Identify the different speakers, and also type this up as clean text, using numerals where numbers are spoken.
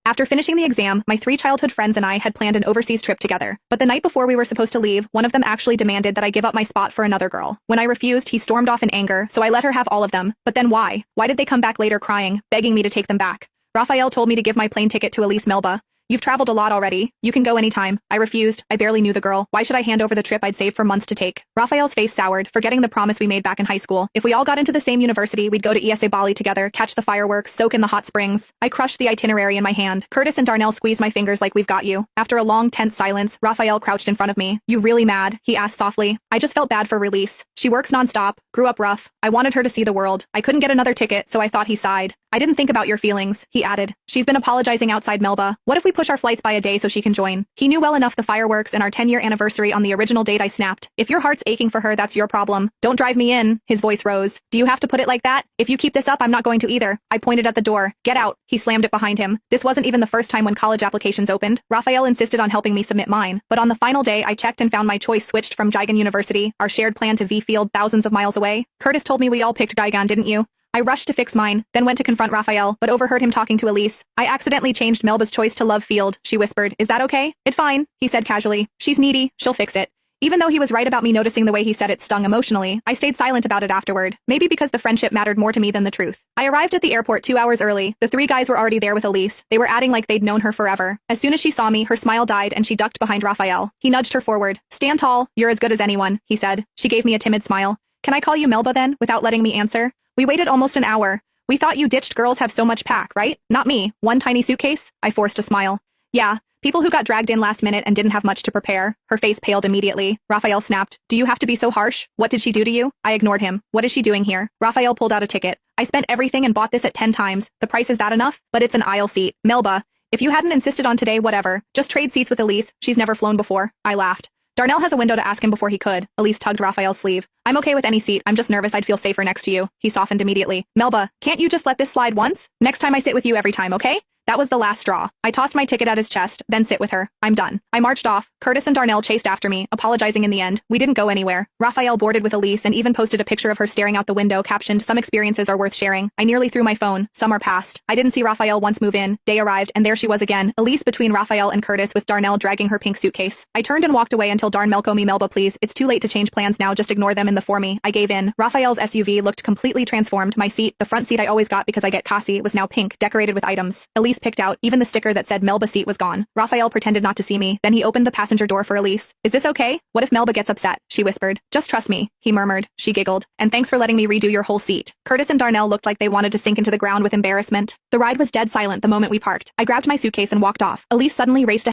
Speaker 1: After finishing the exam, my 3 childhood friends and I had planned an overseas trip together. But the night before we were supposed to leave, one of them actually demanded that I give up my spot for another girl. When I refused, he stormed off in anger, so I let her have all of them. But then why? Why did they come back later crying, begging me to take them back? Raphael told me to give my plane ticket to Elise Melba. You've traveled a lot already. You can go anytime. I refused. I barely knew the girl. Why should I hand over the trip I'd saved for months to take? Raphael's face soured, forgetting the promise we made back in high school. If we all got into the same university, we'd go to ESA Bali together, catch the fireworks, soak in the hot springs. I crushed the itinerary in my hand. Curtis and Darnell squeezed my fingers like we've got you. After a long, tense silence, Raphael crouched in front of me. You really mad? He asked softly. I just felt bad for Release. She works nonstop, grew up rough. I wanted her to see the world. I couldn't get another ticket, so I thought he sighed. I didn't think about your feelings, he added. She's been apologizing outside Melba. What if we push our flights by a day so she can join? He knew well enough the fireworks and our 10-year anniversary on the original date I snapped. If your heart's aching for her, that's your problem. Don't drive me in. His voice rose. Do you have to put it like that? If you keep this up, I'm not going to either. I pointed at the door. Get out. He slammed it behind him. This wasn't even the first time when college applications opened. Raphael insisted on helping me submit mine. But on the final day, I checked and found my choice switched from Jigan University, our shared plan, to V Field, thousands of miles away. Curtis told me we all picked Jigan, didn't you? I rushed to fix mine, then went to confront Raphael, but overheard him talking to Elise. I accidentally changed Melba's choice to Love Field, she whispered. Is that okay? It's fine, he said casually. She's needy, she'll fix it. Even though he was right about me noticing the way he said it stung emotionally, I stayed silent about it afterward, maybe because the friendship mattered more to me than the truth. I arrived at the airport 2 hours early. The 3 guys were already there with Elise. They were acting like they'd known her forever. As soon as she saw me, her smile died and she ducked behind Raphael. He nudged her forward. Stand tall, you're as good as anyone, he said. She gave me a timid smile. Can I call you Melba then, without letting me answer? We waited almost an hour. We thought you ditched girls have so much pack, right? Not me. One tiny suitcase? I forced a smile. Yeah, people who got dragged in last minute and didn't have much to prepare. Her face paled immediately. Raphael snapped. Do you have to be so harsh? What did she do to you? I ignored him. What is she doing here? Raphael pulled out a ticket. I spent everything and bought this at 10 times. The price is that enough? But it's an aisle seat. Melba, if you hadn't insisted on today, whatever. Just trade seats with Elise. She's never flown before. I laughed. Darnell has a window to ask him before he could. Elise tugged Raphael's sleeve. I'm okay with any seat. I'm just nervous I'd feel safer next to you. He softened immediately. Melba, can't you just let this slide once? Next time I sit with you every time, okay? That was the last straw. I tossed my ticket at his chest, then sit with her. I'm done. I marched off. Curtis and Darnell chased after me, apologizing in the end. We didn't go anywhere. Raphael boarded with Elise and even posted a picture of her staring out the window captioned, "Some experiences are worth sharing." I nearly threw my phone. Some are past. I didn't see Raphael once move in. Day arrived, and there she was again, Elise between Raphael and Curtis with Darnell dragging her pink suitcase. I turned and walked away until Darn Melko me Melba please. It's too late to change plans now, just ignore them in the for me. I gave in. Raphael's SUV looked completely transformed. My seat, the front seat I always got because I get Kasi, was now pink, decorated with items. Elise picked out, even the sticker that said Melba seat was gone. Raphael pretended not to see me, then he opened the passenger door for Elise. Is this okay? What if Melba gets upset? She whispered. Just trust me, he murmured. She giggled. And thanks for letting me redo your whole seat. Curtis and Darnell looked like they wanted to sink into the ground with embarrassment. The ride was dead silent the moment we parked. I grabbed my suitcase and walked off. Elise suddenly raced ahead.